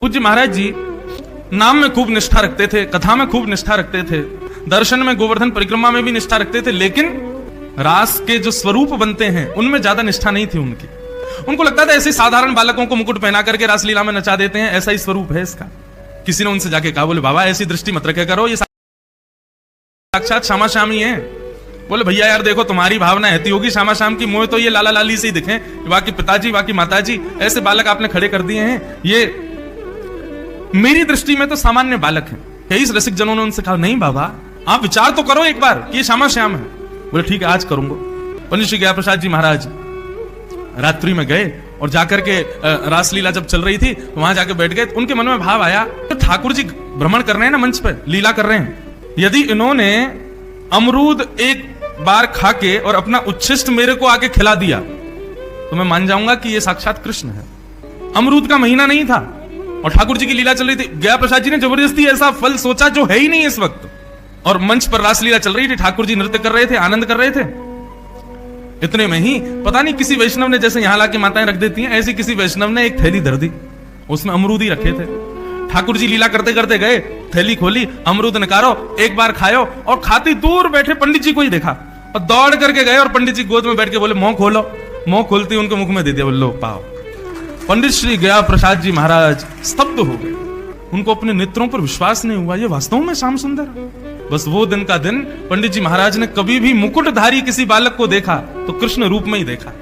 पूज्य महाराज जी नाम में खूब निष्ठा रखते थे, कथा में खूब निष्ठा रखते थे, दर्शन में गोवर्धन परिक्रमा में भी निष्ठा रखते थे, लेकिन रास के जो स्वरूप बनते हैं उनमें ज्यादा निष्ठा नहीं थी उनकी। उनको लगता था ऐसे साधारण बालकों को मुकुट पहना करके रासलीला में नचा देते हैं, ऐसा ही स्वरूप है इसका। किसी ने उनसे जाके कहा, बोले बाबा ऐसी दृष्टि मत रखे करो, ये साक्षात श्यामा श्याम ही है। बोले भैया यार देखो, तुम्हारी भावना ऐसी होगी श्यामा श्याम की, मुझे तो ये लाला लाली से ही दिखे, बाकी पिताजी बाकी माताजी ऐसे बालक आपने खड़े कर दिए हैं, ये मेरी दृष्टि में तो सामान्य बालक है। कई रसिक जनों ने उनसे कहा, नहीं बाबा आप विचार तो करो एक बार कि ये श्यामा श्याम है। बोले ठीक है आज करूंगा। पंडित श्री गया प्रसाद जी महाराज रात्रि में गए और जाकर के रासलीला जब चल रही थी तो वहां जाके बैठ गए। तो उनके मन में भाव आया, तो ठाकुर जी भ्रमण कर रहे हैं ना, मंच पे लीला कर रहे हैं, यदि इन्होंने अमरूद एक बार खाके और अपना उच्छिष्ट मेरे को आके खिला दिया तो मैं मान जाऊंगा कि ये साक्षात कृष्ण है। अमरूद का महीना नहीं था और ठाकुर जी की लीला चल रही थी। गया प्रसाद जी ने जबरदस्ती ऐसा फल सोचा जो है ही नहीं इस वक्त, और मंच पर रासलीला चल रही थी, ठाकुर जी नृत्य कर रहे थे, आनंद कर रहे थे। इतने में ही पता नहीं किसी वैष्णव ने, जैसे यहां लाके माताएं रख देती हैं, ऐसी किसी वैष्णव ने एक थैली धर दी, उसमें अमरूद ही रखे थे। ठाकुर जी लीला करते करते गए, थैली खोली, अमरूद निकालो, एक बार खायो, और खाती दूर बैठे पंडित जी को ही देखा और दौड़ करके गए और पंडित जी गोद में बैठ के बोले मुंह खोलो। मुंह खोलती उनके मुख में दे दिया, बोले लो पाओ। पंडित श्री गया प्रसाद जी महाराज स्तब्ध हो गए, उनको अपने नेत्रों पर विश्वास नहीं हुआ, ये वास्तव में श्याम सुंदर। बस वो दिन का दिन पंडित जी महाराज ने कभी भी मुकुटधारी किसी बालक को देखा तो कृष्ण रूप में ही देखा।